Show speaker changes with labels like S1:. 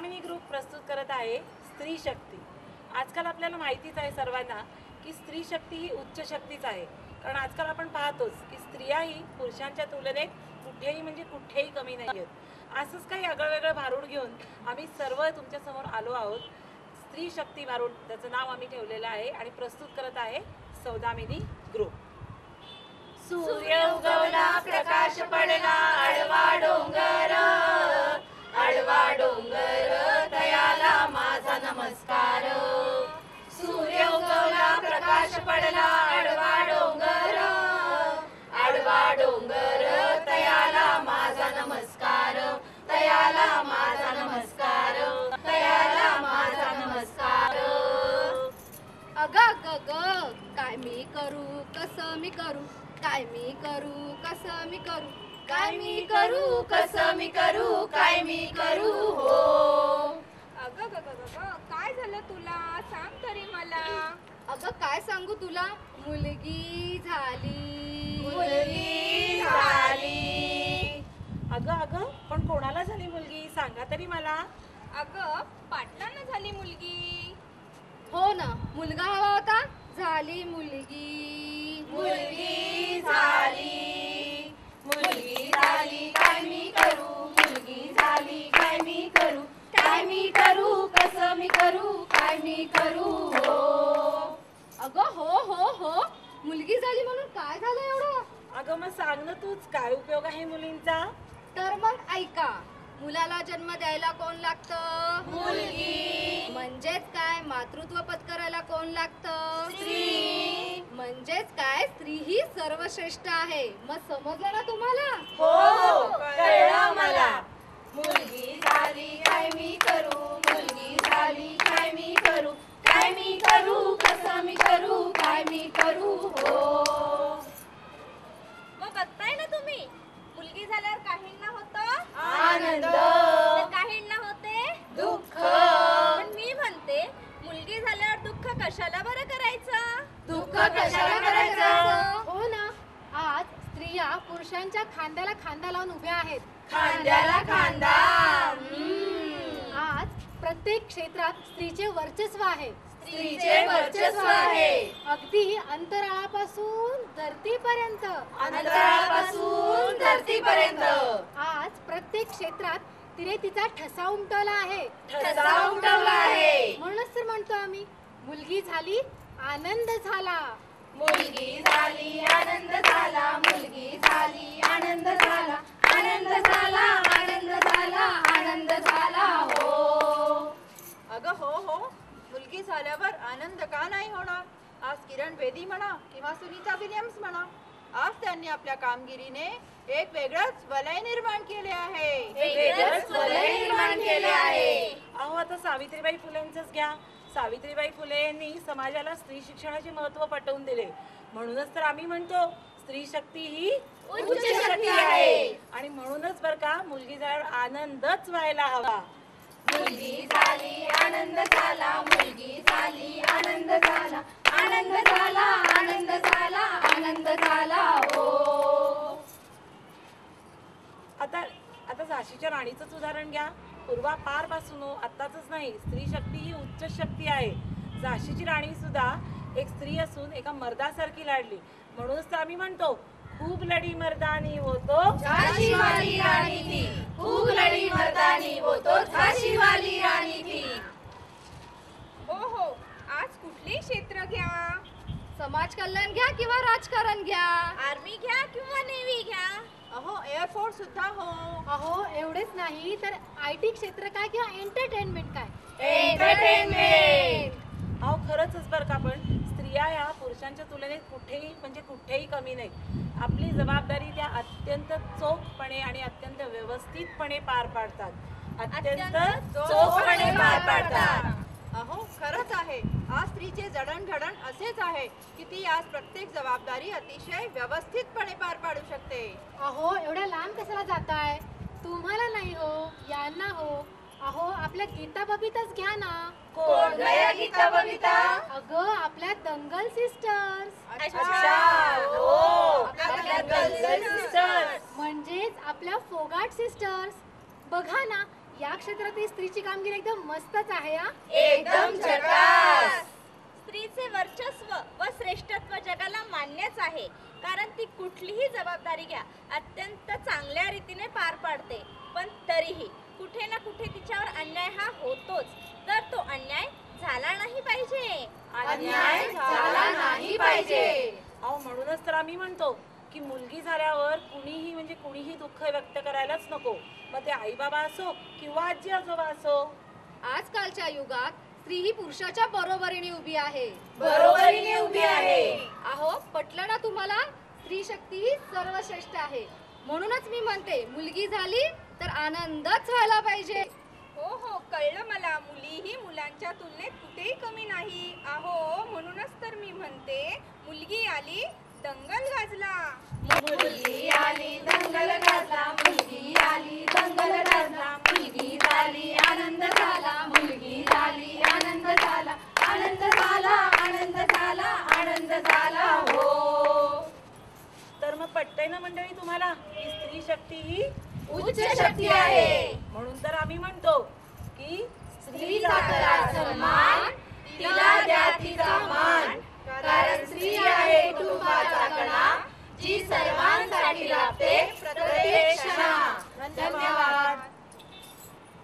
S1: Saudamini group प्रस्तुत करत आहे स्त्री शक्ती। आजकाल आपल्याला माहितीच आहे सर्वांना की स्त्री शक्ती ही उच्च शक्तीच आहे, कारण आजकाल आपण पाहतोच की स्त्रियाही पुरुषांच्या तुलनेत कुठेही कमी नाही आहेत। असंच काही आगळंवेगळं भारूड घेऊन आम्ही सर्व तुमच्यासमोर आलो आहोत। स्त्री शक्ती भारूड त्याचं नाव आम्ही ठेवलेलं आहे आणि प्रस्तुत करत आहे सौदामिनी ग्रुप। सूर्य उगवला प्रकाश पडला आडवा डोंगर तयाला माझा नमस्कार। सूर्य उगवला प्रकाश पडला आडवा डोंगर तयाला माझा नमस्कार, तयाला माझा नमस्कार, तयाला माझा नमस्कार।
S2: अग काय मी करू कसं मी करू, काय मी करू कसं मी करू,
S1: काय मी करू कसं मी करू, काय मी करू हो।
S3: अगं काय झालं तुला, सांग तरी मला।
S2: अगं काय सांगू तुला, मुलगी झाली,
S1: मुलगी झाली। अगं पण कोणाला झाली मुलगी, सांगा तरी मला।
S3: अगं पाटलांना झाली मुलगी।
S2: हो ना, मुलगा हवा होता, झाली मुलगी,
S1: मुलगी झाली, मुलगी झाली काय मी करू, मुलगी झाली काय मी करू, काय मी करू कसं मी करू, काय मी करू हो।
S2: अगं हो मुलगी झाली म्हणून काय झालं एवढं?
S1: अगं मग सांग ना तूच, काय उपयोग आहे मुलींचा?
S2: तर मग ऐका, मुलाला जन्म द्यायला कोण लागतं?
S1: मुलगी।
S2: म्हणजेच काय, मातृत्व पत्करायला कोण लागतं?
S1: स्त्री।
S2: म्हणजेच काय, स्त्री ही सर्वश्रेष्ठ आहे। मग समजलं ना तुम्हाला?
S1: हो कळलं मला। मुलगी झाली काय मी करू, मुलगी झाली काय मी करू, काय मी करू कसं मी करू, काय मी करू हो।
S3: मग बघताय ना तुम्ही, मुलगी झाल्यावर काहींना होतं
S1: आनंद,
S3: तर काहींना होते
S1: दुःख।
S3: पण मी म्हणते, मुलगी झाल्यावर दुःख कशाला बरं करायचं?
S1: दुःख कशाला करायचं?
S2: हो ना, आज स्त्रिया पुरुषांच्या खांद्याला खांदा लावून उभ्या आहेत।
S1: खांद्याला खांदा।
S2: आज प्रत्येक क्षेत्रात स्त्रीचे वर्चस्व आहे,
S1: स्त्रीचे वर्चस्व आहे।
S2: अगदी अंतराळापासून धरतीपर्यंत,
S1: अंतराळापासून धरतीपर्यंत।
S2: आज प्रत्येक क्षेत्रात तिने तिचा ठसा उमटवला आहे,
S1: ठसा उमटवला आहे।
S2: म्हणूनच तर म्हणतो आम्ही, मुलगी झाली आनंद झाला,
S1: मुलगी झाली आनंद झाला, मुलगी झाली आनंद झाला, आनंद झाला, आनंद झाला, आनंद झाला हो।
S4: अगं हो मुलगी झाल्यावर आनंद का नाही होणार? आज किरण बेदी म्हणा किंवा सुनीता विलियम्स म्हणा, आज त्यांनी आपल्या कामगिरीने एक वेगळंच वलय निर्माण केले आहे,
S1: वेगळंच वलय निर्माण केले आहे। अहो आता सावित्रीबाई फुलेंचंच घ्या। सावित्रीबाई फुले यांनी समाजाला स्त्री शिक्षणाचे महत्त्व पटवून दिले। म्हणूनच तर आम्ही म्हणतो स्त्री शक्ती ही उच्च शक्ती आहे। आणि म्हणूनच बरं का, मुलगी झाल्यावर आनंदच व्हायला हवा। मुलगी झाली आनंद झाला, मुलगी झाली आनंद झाला, आनंद झाला, आनंद झाला, आनंद झाला हो। आता झाशीच्या राणीचंच उदाहरण घ्या। पूर्वापार पासून आत्ताच नाही, स्त्री शक्ती ही उच्च शक्ती आहे। झाशीची राणी सुद्धा एक स्त्री असून एका मर्दासारखी लढली। म्हणूनच तर आम्ही म्हणतो, खूप लढी मर्दानी वो तो झाशी वाली राणी थी, खूप लढी मर्दानी वो तो झाशी वाली राणी थी।
S3: हो आज कुठलेही क्षेत्र घ्या,
S2: समाज कल्याण घ्या किंवा राजकारण घ्या,
S3: आर्मी घ्या किंवा नेव्ही घ्या,
S4: अहो एअरफोर्स सुद्धा हो।
S2: अहो एवढेच नाही तर IT क्षेत्र काय किंवा एंटरटेनमेंट काय,
S1: एंटरटेनमेंट। अहो खरंच बरं का, पण स्त्रिया या पुरुषांच्या तुलनेत कुठेही कमी नाही। आपली जबाबदारी त्या अत्यंत चोखपणे आणि अत्यंत व्यवस्थितपणे पार पाडतात, अत्यंत चोखपणे पार पाडतात।
S4: अहो खरंच आहे, आज स्त्रीचे जडणघडण असेच आहे की ती आज प्रत्येक जबाबदारी अतिशय व्यवस्थितपणे पार पाडू शकते।
S2: अहो एवढ्या लांब कशाला जाताय? तुम्हाला नाही हो, यांना हो। अहो आपल्या गीता बबिताच घ्या ना।
S1: कोण गया गीता बबिता?
S2: अगं आपल्या दंगल सिस्टर्स,
S1: अच्छा हो, आपल्या दंगल सिस्टर्स
S2: म्हणजेच आपल्या फोगाट सिस्टर्स। बघा ना, या क्षेत्रातील स्त्रीची कामगिरी एकदम मस्तच आहे हा.
S4: एकदम झकास.
S3: स्त्रीचे वर्चस्व व श्रेष्ठत्व जगाला मान्यच आहे, कारण ती कुठलीही जबाबदारी घ्या अत्यंत चांगल्या रीतीने पार पाडते. पण तरीही कुठे ना कुठे तिच्यावर अन्याय हा होतोच, तर तो अन्याय झाला नाही पाहिजे.
S4: अन्याय झाला नाही पाहिजे.
S1: अहो म्हणूनच तर आम्ही म्हणतो की मुलगी झाल्यावर कुणीही दुःख व्यक्त करायलाच नको, मग ते आई बाबा असो किंवा आजी आजोबा असो.
S2: आजकालच्या युगात स्त्री ही पुरुषाच्या बरोबरीने उभी आहे.
S1: बरोबरीने उभी आहे.
S2: अहो पटलं ना तुम्हाला? स्त्री शक्ती ही सर्वश्रेष्ठ आहे. म्हणूनच मी म्हणते मुलगी झाली तर आनंदच व्हायला पाहिजे.
S3: हो हो, कळलं मला. मुली ही मुलांच्या तुलनेत कुठेही कमी नाही. अहो म्हणूनच तर मी म्हणते मुलगी आली दंगल गाजला.
S1: मुलगी आली दंगल गाजला, मुलगी आली दंगल गाजला, मुलगी झाली आनंद झाला, मुलगी झाली आनंद झाला, आनंद झाला, आनंद झाला, आनंद झाला हो. तर मग पटतंय ना मंडळी तुम्हाला की स्त्री शक्ती ही
S4: उच्च शक्ती आहे.
S1: म्हणून तर आम्ही म्हणतो की
S4: स्त्रीचा करा सन्मान, तिला द्या तिचा मान, कारण स्त्री आहे कुटुंबाचा कणा, जी सर्वांसाठी राबते प्रत्येक क्षणा. धन्यवाद.